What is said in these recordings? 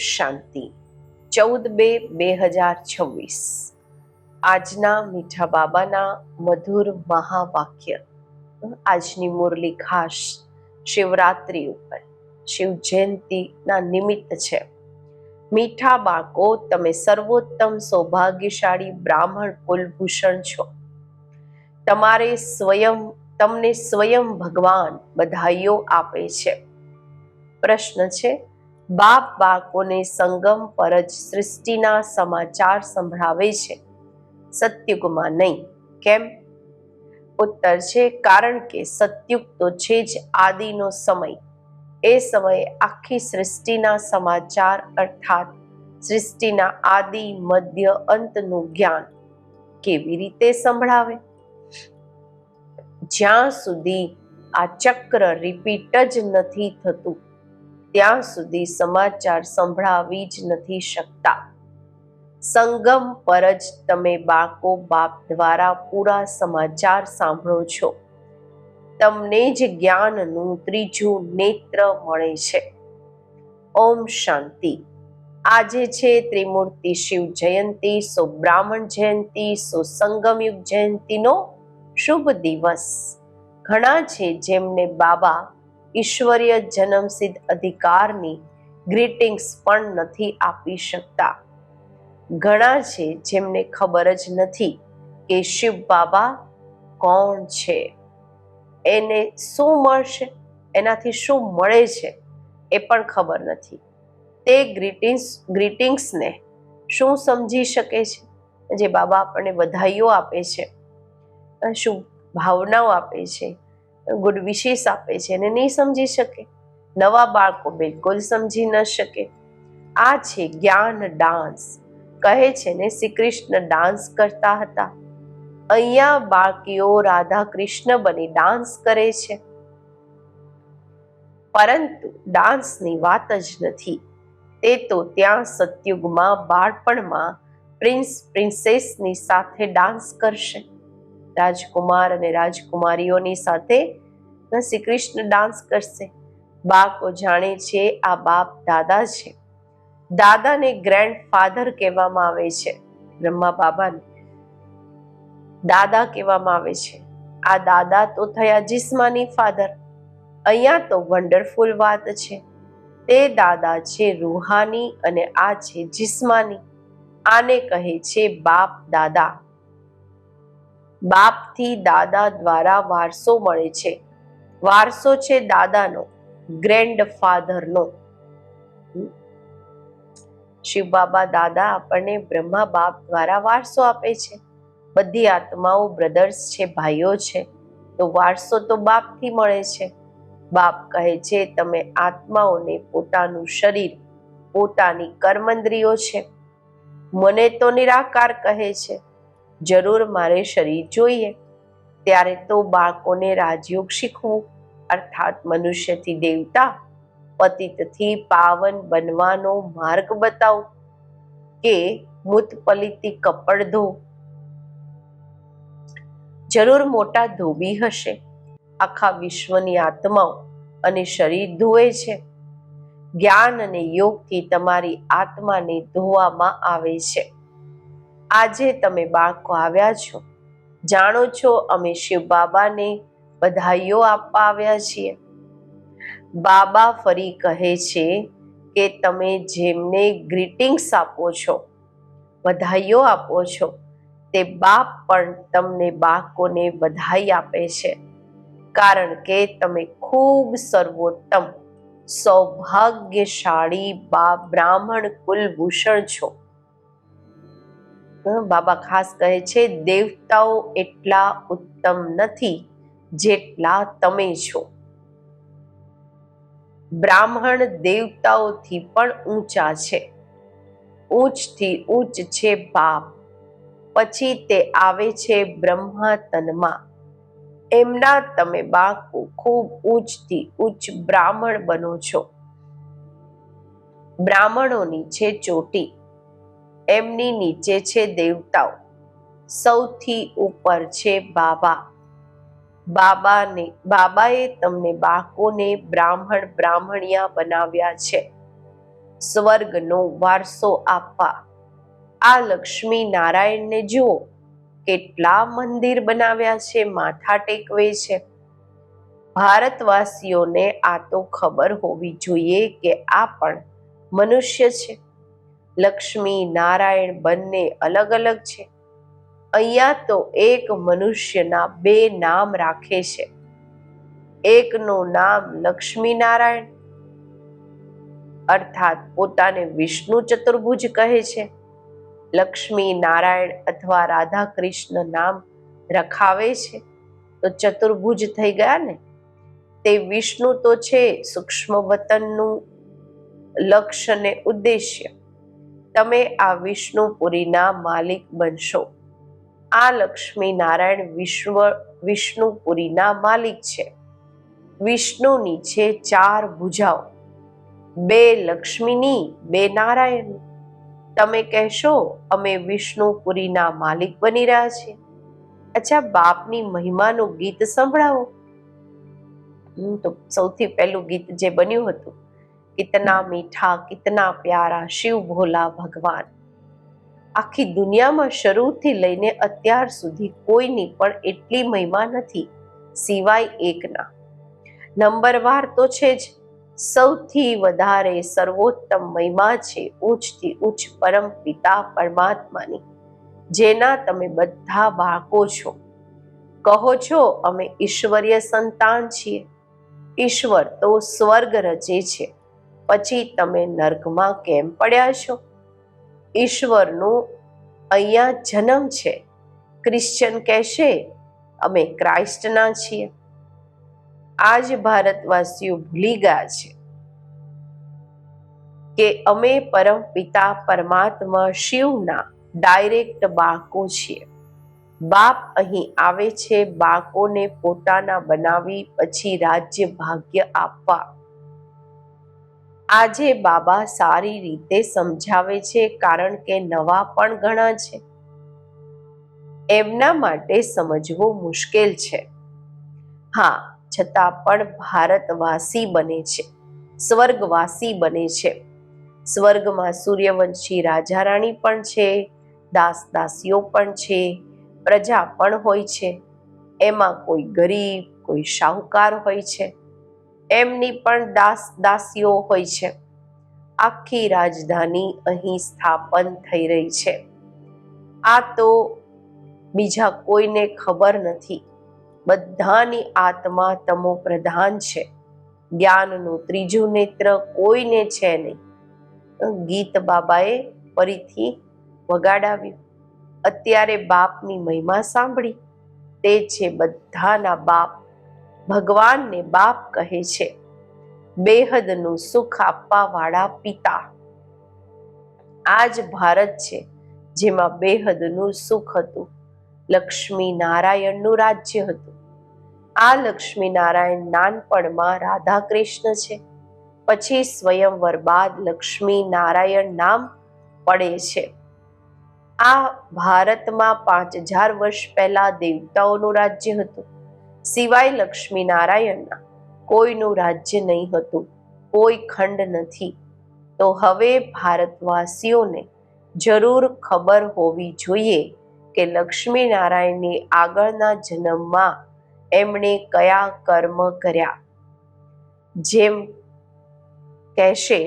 શાંતિ 14/2/2026 આજના મીઠા બાબાના મધુર મહાવાક્ય. આજની મુરલી ખાસ શિવરાત્રી ઉપર શિવ જયંતિના નિમિત્ત છે. મીઠા બાળકો, તમે સર્વોત્તમ સૌભાગ્યશાળી બ્રાહ્મણ કુલભૂષણ છો. તમને સ્વયં ભગવાન બધાઈઓ આપે છે. પ્રશ્ન છે, બાપ બાળકોને સંગમ પર જ સૃષ્ટિના સમાચાર સંભળાવે છે, સતયુગમાં નહીં. કેમ? ઉત્તર છે, કારણ કે સતયુગ તો છે જ આદિનો સમય. એ સમયે આખી સૃષ્ટિના સમાચાર અર્થાત સૃષ્ટિના આદિ મધ્ય અંતનું જ્ઞાન કેવી રીતે સંભળાવે? જ્યાં સુધી આ ચક્ર રિપીટ જ નથી થતું ત્યાં સુધી સમાચાર સંભળાવી જ નથી શકતા. સંગમ પર જ તમે બાળકો બાપ દ્વારા પૂરા સમાચાર સાંભળો છો. તમને જ જ્ઞાનનું ત્રીજું નેત્ર મળે છે. ઓમ શાંતિ. આજે છે ત્રિમૂર્તિ શિવ જયંતિ, સો બ્રાહ્મણ જયંતિ, સો સંગમયુગ જયંતિનો શુભ દિવસ. ઘણા છે જેમને બાબા ઈશ્વરીય જન્મસિદ્ધ અધિકારની ગ્રીટિંગ્સ પણ નથી આપી શકતા. ઘણા છે જેમને ખબર જ નથી કે શિવ બાબા કોણ છે, એને શું મળશે, એનાથી શું મળે છે એ પણ ખબર નથી. તે ગ્રીટિંગ્સને શું સમજી શકે છે? જે બાબા આપણને વધાઈઓ આપે છે, શું ભાવનાઓ આપે છે, ગુડ વિશેસ આપે છે, એને નહીં સમજી શકે. નવા બાળકો બિલકુલ સમજી ન શકે. આ છે જ્ઞાન ડાન્સ. કહે છે ને, શ્રી કૃષ્ણ ડાન્સ કરતા હતા. અહીંયા બાળકીઓ રાધા કૃષ્ણ બની ડાન્સ કરે છે. પરંતુ ડાન્સની વાત જ નથી. તે તો ત્યાં સતયુગમાં બાળપણમાં પ્રિન્સેસની સાથે ડાન્સ કરશે. રાજકુમાર અને રાજકુમારીઓની સાથે શ્રી કૃષ્ણ ડાન્સ કરશે. બાળકો જાણે છે આ બાપ દાદા છે. દાદાને ગ્રેન્ડ ફાધર કહેવામાં આવે છે. બ્રહ્મા બાબાને દાદા કહેવામાં આવે છે. આ દાદા તો થયા જિસ્માની ફાધર. અહીંયા તો વન્ડરફુલ વાત છે. તે દાદા છે રૂહાની અને આ છે જિસ્માની. આને કહે છે બાપ દાદા. બાપથી દાદા દ્વારા વારસો મળે છે. વારસો છે દાદાનો, ગ્રેન્ડ ફાધરનો. શિવ બાબા દાદા આપણને બ્રહ્મા બાપ દ્વારા વારસો આપે છે. બધી આત્માઓ બ્રધર્સ છે, ભાઈઓ છે, તો વારસો તો બાપથી મળે છે. બાપ કહે છે, તમે આત્માઓને પોતાનું શરીર, પોતાની કર્મેન્દ્રિયો છે. મને તો નિરાકાર કહે છે, જરૂર મારે શરીર જોઈએ. ત્યારે તો બાળકોને રાજયોગ શીખવું, અર્થાત મનુષ્યથી દેવતા, પતિતથી પાવન બનવાનો માર્ગ બતાવો કે મુતપલિતી કપડ ધો. જરૂર મોટા ધોબી હશે. આખા વિશ્વની આત્માઓ અને શરીર ધોવે છે. જ્ઞાન અને યોગથી તમારી આત્માને ધોવામાં આવે છે. આજે તમે બાળકો આવ્યા છો. જાણો છો અમે શિવ બાબાને બધાઈઓ આપવા આવ્યા છીએ. બાબા ફરી કહે છે કે તમે જેમને ગ્રીટિંગ્સ આપો છો, બધાઈઓ આપો છો, તે બાપ પણ તમને બાળકોને બધાઈ આપે છે. કારણ કે તમે ખૂબ સર્વોત્તમ સૌભાગ્યશાળી બ્રાહ્મણ કુલભૂષણ છો. બાબા ખાસ કહે છે, દેવતાઓ એટલા ઉત્તમ નથી જેટલા તમે છો. બ્રાહ્મણ દેવતાઓથી પણ ઊંચા છે. ઊંચથી ઊંચ છે બાપ. પછી તે આવે છે બ્રહ્મા તનમાં. એમના તમે બાળકો ખૂબ ઊંચથી ઊંચ બ્રાહ્મણ બનો છો. બ્રાહ્મણોની છે ચોટી, એમની નીચે છે દેવતાઓ, સૌથી ઉપર છે બાબા. બાબાએ તમને બાળકોને બ્રાહ્મણ બ્રાહ્મણિયા બનાવ્યા છે. સ્વર્ગનો વારસો આપવા. આ લક્ષ્મી નારાયણને જુઓ, કેટલા મંદિર બનાવ્યા છે, માથા ટેકવે છે. ભારતવાસીઓને આ તો ખબર હોવી જોઈએ કે આ પણ મનુષ્ય છે. લક્ષ્મી નારાયણ બંને અલગ અલગ છે. અહીંયા તો એક મનુષ્યના બે નામ રાખે છે. એકનું નામ લક્ષ્મી નારાયણ અર્થાત પોતાને વિષ્ણુ ચતુર્ભુજ કહે છે. લક્ષ્મી નારાયણ અથવા રાધા કૃષ્ણ નામ રખાવે છે તો ચતુર્ભુજ થઈ ગયા ને. તે વિષ્ણુ તો છે સૂક્ષ્મ વતનનું લક્ષ્ય ને ઉદ્દેશ્ય. તમે આ વિષ્ણુપુરીના માલિક બનશો. આ લક્ષ્મી નારાયણ વિષ્ણુપુરીના માલિક છે. વિષ્ણુની છે 4 ભુજાઓ, 2 લક્ષ્મીની, 2 નારાયણની. તમે કહેશો અમે વિષ્ણુપુરીના માલિક બની રહ્યા છીએ. અચ્છા, બાપની મહિમાનું ગીત સંભળાવો. તો સૌથી પહેલું ગીત જે બન્યું હતું, કિતના મીઠા કિતના પ્યારા શિવ ભોલા ભગવાન. આખી દુનિયામાં શરૂથી લઈને અત્યાર સુધી કોઈની પણ એટલી મહિમા નથી સિવાય એકના. નંબરવાર તો છે જ. સૌથી વધારે સર્વોત્તમ મહિમા છે ઉચ્ચથી ઉચ્ચ પરમ પિતા પરમાત્માની, જેના તમે બધા બાળકો છો. કહો છો અમે ઈશ્વરીય સંતાન છીએ. ઈશ્વર તો સ્વર્ગ રચે છે, પછી તમે નર્કમાં કેમ પડ્યા છો? ઈશ્વરનું અહીંયા જન્મ છે. ક્રિશ્ચન કહેશે અમે ક્રાઇસ્ટના છીએ. આજ ભારતવાસીઓ ભૂલી ગયા છે કે અમે પરમ પિતા પરમાત્મા શિવના ડાયરેક્ટ બાળકો છીએ. બાપ અહીં આવે છે બાળકોને પોતાના બનાવી પછી રાજ્ય ભાગ્ય આપવા. આજે બાબા સારી રીતે સમજાવે છે કારણ કે નવા પણ ઘણા છે. એમના માટે સમજવું મુશ્કેલ છે. હા, છતાં પણ ભારતવાસી બને છે, સ્વર્ગવાસી બને છે. સ્વર્ગમાં સૂર્યવંશી રાજા રાણી પણ છે, દાસ દાસીઓ પણ છે, પ્રજા પણ હોય છે. એમાં કોઈ ગરીબ, કોઈ શાહુકાર હોય છે. એમની પણ દાસ દાસીઓ હોય છે. આખી રાજધાની અહીં સ્થાપન થઈ રહી છે. આ તો બીજા કોઈને ખબર નથી. બધાની આત્મા તમો પ્રધાન છે. જ્ઞાનનું ત્રીજું નેત્ર કોઈને છે નહીં. ગીત બાબાએ ફરીથી વગાડાવ્યું. અત્યારે બાપની મહિમા સાંભળી. તે છે બધાના બાપ. ભગવાનને બાપ કહે છે. બેહદનું સુખ આપવા વાળા પિતા. આ જ ભારત છે જેમાં બેહદનું સુખ હતું. લક્ષ્મી નારાયણનું રાજ્ય હતું. આ લક્ષ્મી નારાયણ નાનપણમાં રાધા કૃષ્ણ છે. પછી સ્વયંવર બાદ લક્ષ્મી નારાયણ નામ પડે છે. આ ભારતમાં 5000 વર્ષ પહેલા દેવતાઓનું રાજ્ય હતું. સિવાય લક્ષ્મી નારાયણના કોઈનું રાજ્ય નહીં હતું, કોઈ ખંડ નથી. તો હવે ભારતવાસીઓને જરૂર ખબર હોવી જોઈએ કે લક્ષ્મી નારાયણની આગળના જન્મમાં એમણે કયા કર્મ કર્યા. જેમ કહેશે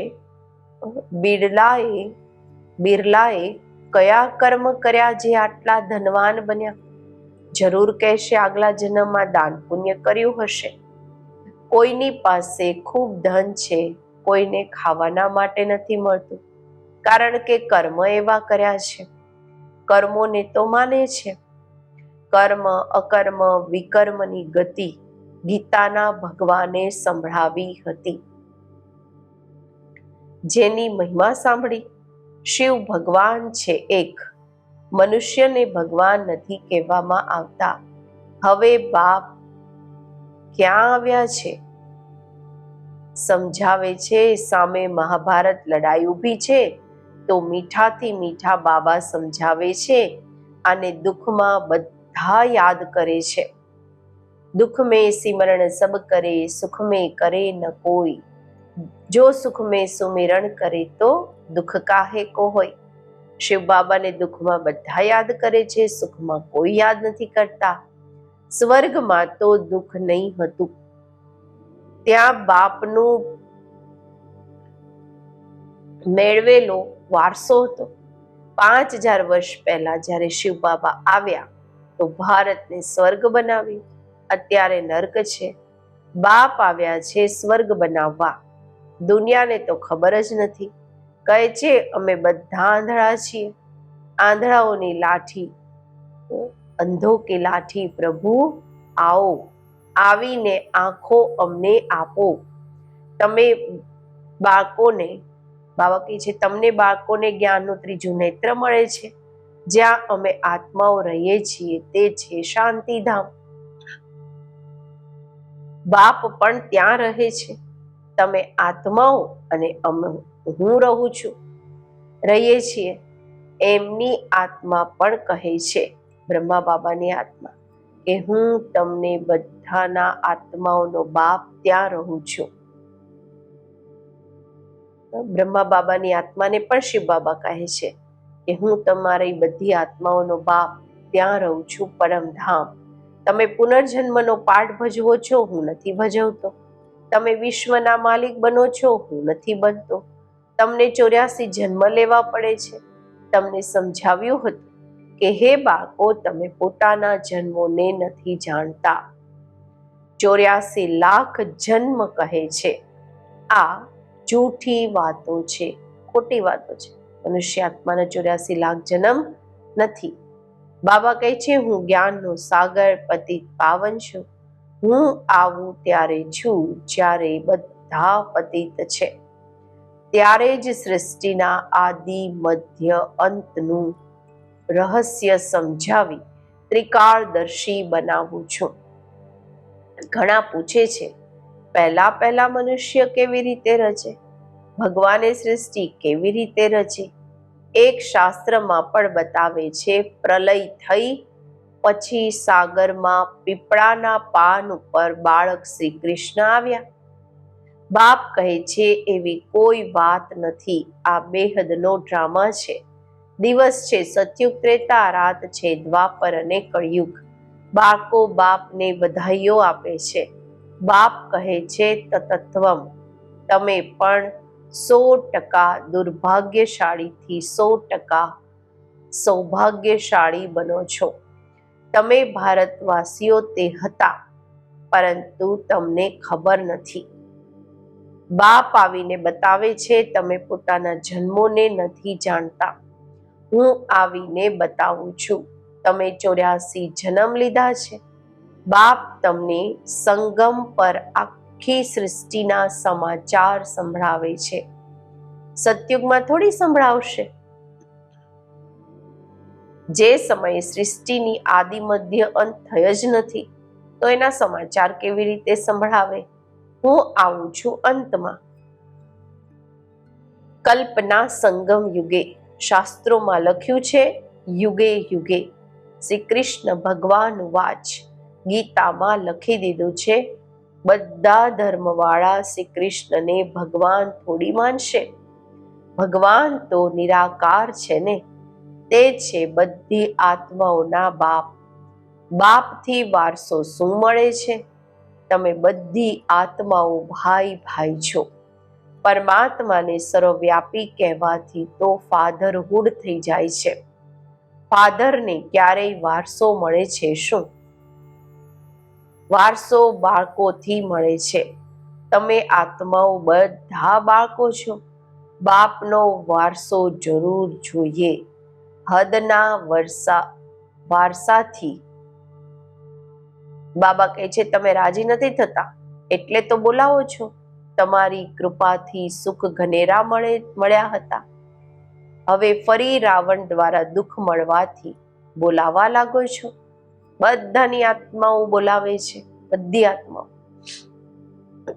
બિરલાએ કયા કર્મ કર્યા જે આટલા ધનવાન બન્યા? જરૂર કહેશે આગલા જન્મમાં દાન પુણ્ય કર્યું હશે. કોઈની પાસે ખૂબ ધન છે, કોઈને ખાવાના માટે નથી મળતું, કારણ કે કર્મ એવા કર્યા છે. કર્મોને તો માને છે. કર્મ અકર્મ વિકર્મની ગતિ ગીતાના ભગવાને સંભળાવી હતી. જેની મહિમા સાંભળી. શિવ ભગવાન છે એક. મનુષ્યને ભગવાન નથી કહેવામાં આવતા. હવે બાપ ક્યાં આવ્યા છે? સમજાવે છે. સામે મહાભારત લડાઈ ઊભી છે તો મીઠાથી મીઠા બાબા સમજાવે છે. આને દુઃખમાં બધા યાદ કરે છે. દુઃખ મેં સિમરણ સબ કરે, સુખ મેં કરે ન કોઈ. જો સુખ મેં સુમિરણ કરે તો દુઃખ કાહે કો હોય. શિવ બાબાને દુઃખમાં બધા યાદ કરે છે, સુખમાં કોઈ યાદ નથી કરતા. સ્વર્ગમાં તો દુઃખ નહીં હતું. ત્યાં બાપનું મેળવેલો વારસો હતો. 5000 વર્ષ પહેલા જ્યારે શિવ બાબા આવ્યા તો ભારતને સ્વર્ગ બનાવ્યું. અત્યારે નર્ક છે. બાપ આવ્યા છે સ્વર્ગ બનાવવા. દુનિયાને તો ખબર જ નથી. કહે છે અમે બધા આંધળા છીએ. આંધળાઓની લાઠી, અંધો કે લાઠી પ્રભુ આવો, આવીને આંખો અમને આપો. તમે બાળકોને, બાબા કહે છે તમને બાળકોને જ્ઞાનનું ત્રીજું નેત્ર મળે છે. જ્યાં અમે આત્માઓ રહીએ છીએ તે છે શાંતિધામ. બાપ પણ ત્યાં રહે છે. તમે આત્માઓ અને હું રહું છું, રહીએ છીએ. એમની આત્મા પણ કહે છે, બ્રહ્મા બાબાની આત્મા, કે હું તમને બધાના આત્માઓનો બાપ ત્યાં રહું છું. બ્રહ્મા બાબાની આત્માને પણ શિવ બાબા કહે છે કે હું તમારી બધી આત્માઓનો બાપ ત્યાં રહું છું, પરમધામ. તમે પુનર્જન્મનો પાઠ ભજવો છો, હું નથી ભજવતો. તમે વિશ્વના માલિક બનો છો, હું નથી બનતો. તમને 84 જન્મ લેવા પડે છે. તમને સમજાવ્યું હતું કે હે બાળકો, તમે પોતાના જન્મોને નથી જાણતા. 84 લાખ જન્મ કહે છે. આ જૂઠી વાતો છે, ખોટી વાતો છે. મનુષ્ય આત્માના 84 લાખ જન્મ નથી. બાબા કહે છે હું જ્ઞાનનો સાગર, પતિત પાવન છું. હું આવું ત્યારે છું જ્યારે બધા પતિત છે. ત્યારે જ સૃષ્ટિના આદિ, મધ્ય, અંતનું રહસ્ય સમજાવી ત્રિકાળદર્શી બનાવું છું. ઘણા પૂછે છે પહેલા મનુષ્ય કેવી રીતે રચે? ભગવાને સૃષ્ટિ કેવી રીતે રચી? એક શાસ્ત્રમાં પણ બતાવે છે પ્રલય થઈ પછી સાગરમાં પીપળાના પાન ઉપર બાળક શ્રી કૃષ્ણ આવ્યા. બાપ કહે છે એવી કોઈ વાત નથી. આ બેહદનો ડ્રામા છે. દિવસ છે સતયુગ, ત્રેતા, રાત છે દ્વાપર અને કળિયુગ. બાળકો બાપને બધાઈઓ આપે છે. બાપ કહે છે તત્વમ. તમે પણ 100% દુર્ભાગ્યશાળીથી 100% સૌભાગ્યશાળી બનો છો. તમે ભારતવાસીઓ તે હતા, પરંતુ તમને ખબર નથી. બાપ આવીને બતાવે છે તમે પોતાના જન્મોને નથી જાણતા. હું આવીને બતાવું છું. તમે 84 જન્મ લીધા છે. બાપ તમને સંગમ પર આખી સૃષ્ટિના સમાચાર સંભળાવે છે. સતયુગમાં થોડી સંભળાવશે. જે સમયે સૃષ્ટિની આદિ, મધ્ય, અંત થઈ જ નથી, તો એના સમાચાર કેવી રીતે સંભળાવે? હું આવું છું અંતમાં. કલ્પના સંગમ યુગે. શાસ્ત્રોમાં લખ્યું છે યુગે યુગે. શ્રી કૃષ્ણ ભગવાન વાચ. ગીતામાં લખી દીધું છે બધા ધર્મવાળા શ્રી કૃષ્ણને ભગવાન થોડી માનશે. ભગવાન તો નિરાકાર છે ને. તે છે બધી આત્માઓના બાપ. બાપથી વારસો શું મળે છે? તમે બધી આત્માઓ ભાઈ ભાઈ છો. પરમાત્માને સર્વવ્યાપી કહેવાથી તો ફાધરહુડ થઈ જાય છે. ફાધરને ક્યારેય વારસો મળે છે શું? વારસો બાળકોથી મળે છે. તમે આત્માઓ બધા બાળકો છો. બાપનો વારસો જરૂર જોઈએ. હદના વારસાથી. બાબા કહે છે તમે રાજી નથી થતા એટલે તો બોલાવો છો. તમારી કૃપાથી સુખ ઘનેરા મળ્યા હતા. હવે ફરી રાવણ દ્વારા દુઃખ મળવાથી બોલાવા લાગો છો. બધાની આત્માઓ બોલાવે છે, બધી આત્માઓ,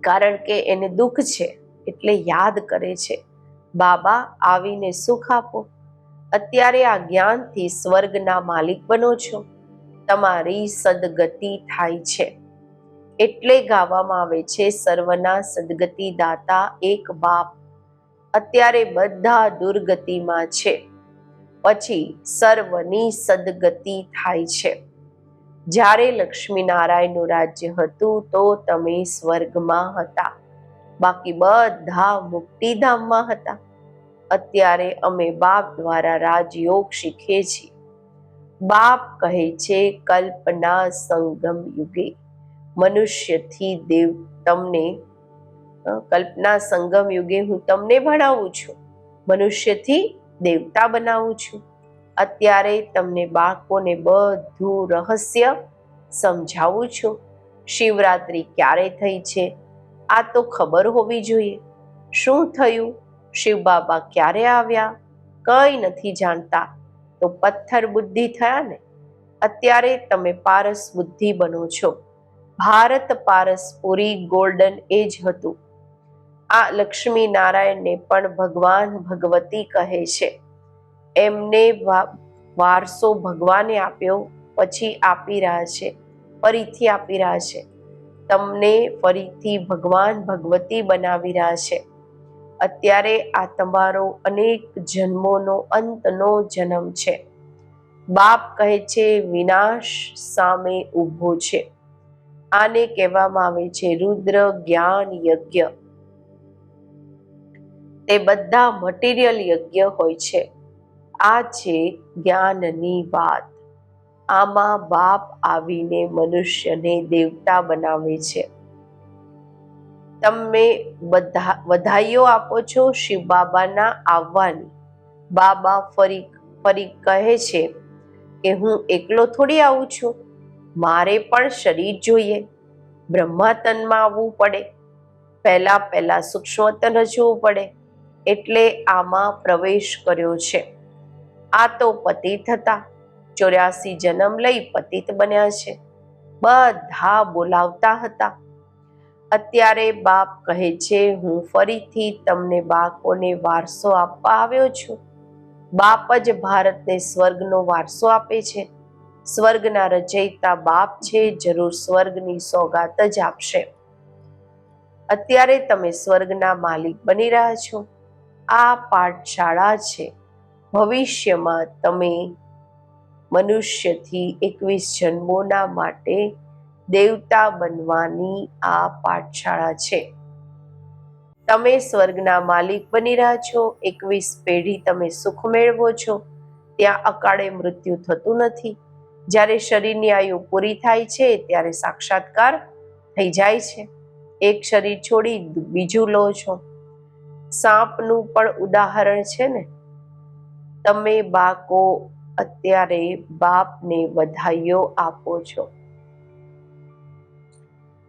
કારણ કે એને દુઃખ છે એટલે યાદ કરે છે બાબા આવીને સુખ આપો. અત્યારે આ જ્ઞાનથી સ્વર્ગના માલિક બનો છો. તમારી સદગતિ થાય છે. એટલે ગાવામાં આવે છે, સર્વના સદગતિ દાતા એક બાપ. અત્યારે બધા દુર્ગતિમાં છે, પછી સર્વની સદગતિ થાય છે. જ્યારે લક્ષ્મીનારાયણનું રાજ્ય હતું તો તમે સ્વર્ગમાં હતા, બાકી બધા મુક્તિધામમાં હતા. અત્યારે અમે બાપ દ્વારા રાજયોગ શીખીએ છીએ. બાપ કહે છે, કલ્પના સંગમ યુગે મનુષ્યથી દેવ તમને કલ્પના સંગમ યુગે હું તમને ભણાવું છું, મનુષ્યથી દેવતા બનાવું છું. અત્યારે તમને બાળકોને બધું રહસ્ય સમજાવું છું. શિવરાત્રિ ક્યારે થઈ છે આ તો ખબર હોવી જોઈએ. શું થયું? શિવ બાબા ક્યારે આવ્યા? કંઈ નથી જાણતા તો પથ્થર બુદ્ધિ થયા ને. અત્યારે તમે પારસ બુદ્ધિ બનો છો. ભારત પારસપુરી ગોલ્ડન એજ હતું. આ લક્ષ્મી નારાયણને પણ ભગવાન ભગવતી કહે છે. એમને વારસો ભગવાને આપ્યો, પછી આપી રહ્યા છે, ફરીથી આપી રહ્યા છે. તમને ફરીથી ભગવાન ભગવતી બનાવી રહ્યા છે. અત્યારે આ તમારો અનેક જન્મોનો અંતનો જન્મ છે. બાપ કહે છે, વિનાશ સામે ઊભો છે. આને કહેવામાં આવે છે રુદ્ર જ્ઞાન યજ્ઞ. તે બધા મટીરિયલ યજ્ઞ હોય છે. આ છે જ્ઞાનની વાત. આમાં બાપ આવીને મનુષ્યને દેવતા બનાવે છે. તમે વધાઈઓ આપો છો શિવ બાબાના આવવાની. બાબા ફરી કહે છે કે હું એકલો થોડી આવું છું, મારે પણ શરીર જોઈએ. બ્રહ્માતનમાં આવવું પડે, પહેલા સૂક્ષ્મ તન રચવું પડે. એટલે આમાં પ્રવેશ કર્યો છે. આ તો પતિત હતા, 84 જન્મ લઈ પતિત બન્યા છે. બધા બોલાવતા હતા. અત્યારે બાપ કહે છે, હું ફરીથી તમને બાળકોને વારસો આપવા આવ્યો છું. બાપ જ ભારતને સ્વર્ગનો વારસો આપે છે. સ્વર્ગના રચયિતા બાપ છે, જરૂર સ્વર્ગની સોગાત જ આપશે. અત્યારે તમે સ્વર્ગના માલિક બની રહ્યા છો. આ પાઠશાળા છે. ભવિષ્યમાં તમે મનુષ્યથી 21 જન્મોના માટે દેવતા બનવાની આ પાઠશાળા છે. તમે સ્વર્ગના માલિક બની રહ્યા છો. 21 પેઢી તમે સુખ મેળવો છો. ત્યાં અકાળે મૃત્યુ થતું નથી. જ્યારે શરીરની આયુ પૂરી થાય છે ત્યારે સાક્ષાત્કાર થઈ જાય છે. એક શરીર છોડી બીજું લો છો. સાપનું પણ ઉદાહરણ છે ને. તમે બાકો અત્યારે બાપને વધાઈઓ આપો છો.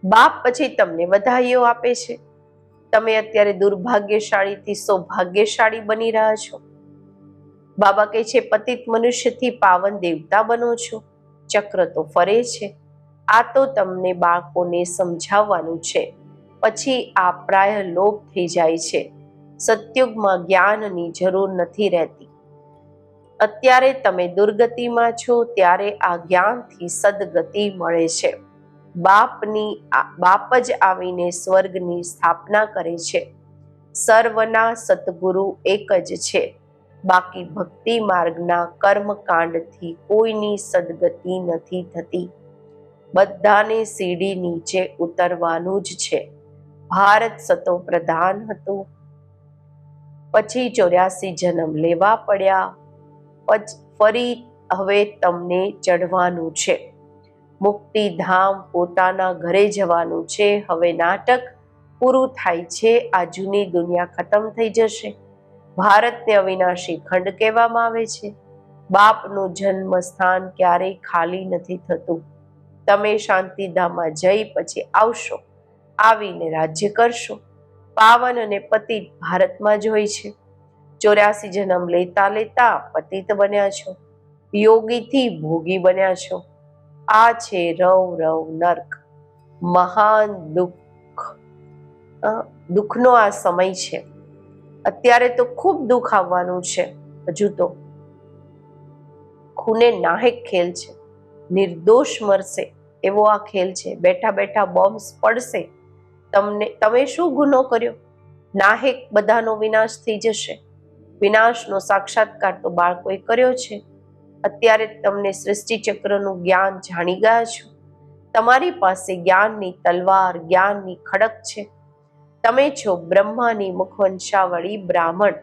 બાપ પછી તમને વધાઈઓ આપે છે. તમે અત્યારે દુર્ભાગ્યશાળીથી સૌભાગ્યશાળી બની રહ્યા છો. બાબા કહે છે, પતિત મનુષ્યથી પાવન દેવતા બનો છો. ચક્ર તો ફરે છે. આ તો તમને બાળકોને સમજાવવાનું છે. પછી આ પ્રાય લોપ થઈ જાય છે. સતયુગમાં જ્ઞાનની જરૂર નથી રહેતી. અત્યારે તમે દુર્ગતિમાં છો, ત્યારે આ જ્ઞાનથી સદગતિ મળે છે. બાપ જ આવીને સ્વર્ગની સ્થાપના કરે છે. સર્વના સતગુરુ એક જ છે. બાકી ભક્તિ માર્ગના કર્મકાંડથી કોઈની સદગતિ નથી થતી. બધાને સીડી નીચે ઉતરવાનું જ છે. ભારત સતો પ્રધાન હતું, પછી 84 જન્મ લેવા પડ્યા. ફરી હવે તમને ચઢવાનું છે. મુક્તિધામ પોતાના ઘરે જવાનું છે. હવે નાટક પૂરું થાય છે. આ જૂની દુનિયા ખતમ થઈ જશે. ભારતને અવિનાશી ખંડ કહેવામાં આવે છે. બાપનું જન્મ સ્થાન ક્યારેય ખાલી નથી થતું. તમે શાંતિધામમાં જઈ પછી આવશો, આવીને રાજ્ય કરશો. પાવન અને પતિત ભારતમાં જ હોય છે. 84 જન્મ લેતા લેતા પતિત બન્યા છો. યોગીથી ભોગી બન્યા છો. આ છે રવ નર્ક. મહાન દુઃખનો આ સમય છે. અત્યારે તો ખૂબ દુઃખ આવવાનું છે. હજુ તો ખૂને નાહેક ખેલ છે. નિર્દોષ મરશે. એવો આ ખેલ છે. બેઠા બેઠા બોમ્બ્સ પડશે, તમે શું ગુનો કર્યો? નાહેક બધાનો વિનાશ થઈ જશે. વિનાશનો સાક્ષાત્કાર તો બાળકોએ કર્યો છે. અત્યારે તમને સૃષ્ટિ ચક્રનું જ્ઞાન જાણી ગયા છો. તમારી પાસે જ્ઞાનની તલવાર, જ્ઞાનની ખડક છે. તમે છો બ્રહ્માની મુખવંશાવળી બ્રાહ્મણ.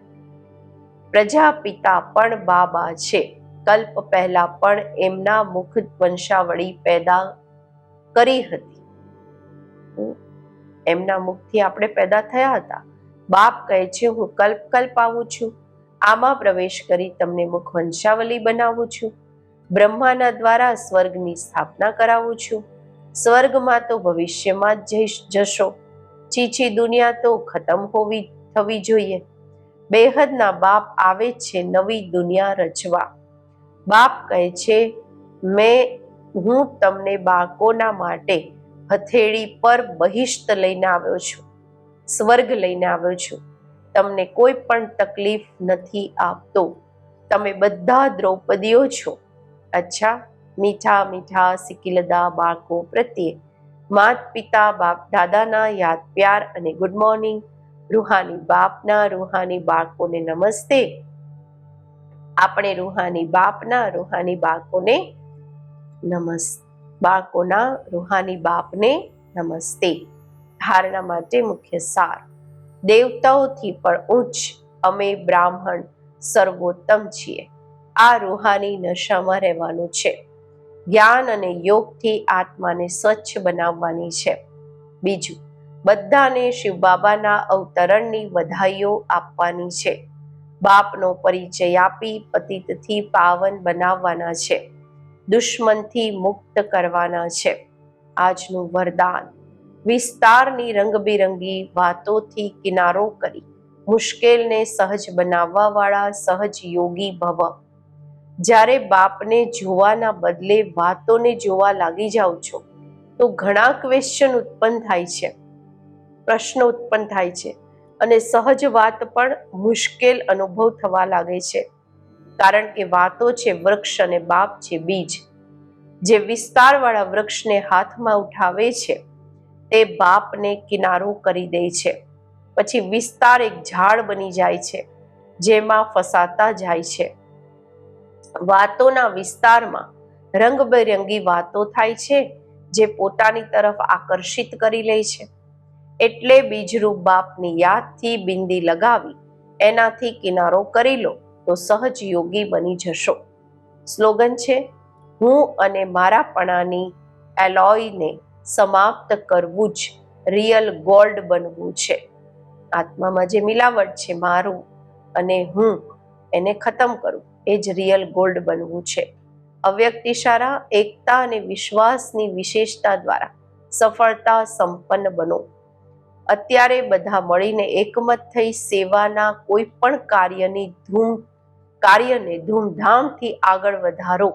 પ્રજાપિતા પણ બાબા છે. કલ્પ પહેલા પણ એમના મુખ વંશાવળી પેદા કરી હતી. એમના મુખથી આપણે પેદા થયા હતા. બાપ કહે છે હું કલ્પ આવું છું, આમાં પ્રવેશ કરી તમને મુખ વંશાવલી બનાવું છું. બ્રહ્માના દ્વારા સ્વર્ગની સ્થાપના કરાવું છું. સ્વર્ગમાં તો ભવિષ્યમાં જ જશો. ચીચી દુનિયા તો ખતમ થવી જોઈએ. બેહદના બાપ આવે છે નવી દુનિયા રચવા. બાપ કહે છે હું તમને બાળકોના માટે હથેળી પર બહિષ્ટ લઈને આવ્યો છું, સ્વર્ગ લઈને આવ્યો છું. તમને કોઈ પણ તકલીફ નથી આપતો. તમે બધા દ્રૌપદીઓ છો. અચ્છા, મીઠા મીઠા સિકિલદા બાળકો પ્રત્યે માત પિતા બાપ દાદાના યાદ પ્યાર અને ગુડ મોર્નિંગ. રૂહાની બાપના રૂહાની બાળકોને નમસ્તે. આપણે રૂહાની બાપના રૂહાની બાળકોને બાળકોના રૂહાની બાપને નમસ્તે. ધારણા માટે મુખ્ય સાર. દેવતાઓથી પણ ઉચ્ચ અમે બ્રાહ્મણ સર્વોત્તમ છીએ. આ રૂહાની નશામાં રહેવાનું છે. જ્ઞાન અને યોગથી આત્માને સ્વચ્છ બનાવવાની છે. બીજું, બધાને શિવ બાબાના અવતરણની વધાઈઓ આપવાની છે. બાપનો પરિચય આપી પતિતથી પાવન બનાવવાના છે. દુશ્મનથી મુક્ત કરવાના છે. આજનું વરદાન: વિસ્તારની રંગબેરંગી વાતોથી કિનારો કરી મુશ્કેલને સહજ બનાવવા વાળા સહજ યોગી ભવ. જ્યારે બાપને જોવાના બદલે વાતોને જોવા લાગી જાઓ છો તો ઘણા ક્વેશ્ચન ઉત્પન્ન થાય છે, પ્રશ્નો ઉત્પન્ન થાય છે અને સહજ વાત પણ મુશ્કેલ અનુભવ થવા લાગે છે. કારણ કે વાતો છે વૃક્ષ અને બાપ છે બીજ. જે વિસ્તારવાળા વૃક્ષને હાથમાં ઉઠાવે છે તે બાપને કિનારો કરી દે છે. પછી વિસ્તાર એક ઝાડ બની જાય છે જેમાં ફસાતા જાય છે. વાતોના વિસ્તારમાં રંગબેરંગી વાતો થાય છે જે પોતાની તરફ આકર્ષિત કરી લે છે. એટલે બીજરૂપ બાપની યાદથી બિંદી લગાવી એનાથી કિનારો કરી લો તો સહજ યોગી બની જશો. સ્લોગન છે: હું અને મારાપણાની એલોયને સમાપ્ત કરવું જ રિયલ ગોલ્ડ બનવું છે. આત્મામાં જે મિલાવટ છે મારું અને હું, એને ખતમ કરું, એ જ રિયલ ગોલ્ડ બનવું છે. અવ્યક્ત ઇશારા, એકતા અને વિશ્વાસની વિશેષતા દ્વારા સફળતા સંપન્ન બનો. અત્યારે બધા મળીને એકમત થઈ સેવાના કોઈ પણ કાર્યને ધૂમધામથી આગળ વધારો.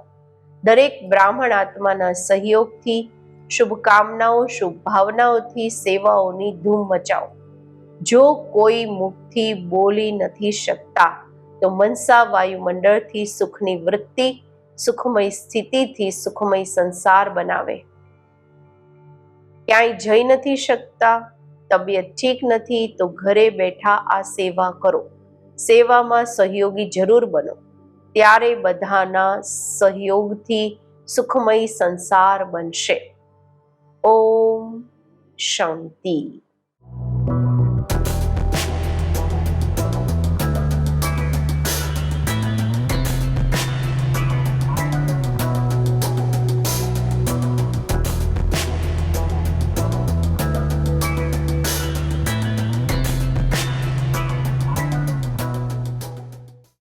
દરેક બ્રાહ્મણ આત્માના સહયોગથી, શુભકામનાઓ, શુભ ભાવનાઓથી સેવાઓની ધૂમ મચાવો. જો કોઈ મુખથી બોલી નથી શકતા તો મનસા વાયુમંડળથી સુખની વૃત્તિ, સુખમય સ્થિતિથી સુખમય સંસાર બનાવે. ક્યાંય જઈ નથી શકતા, તબિયત ઠીક નથી તો ઘરે બેઠા આ સેવા કરો. સેવામાં સહયોગી જરૂર બનો. ત્યારે બધાના સહયોગથી સુખમય સંસાર બનશે. ઓમ શાંતિ.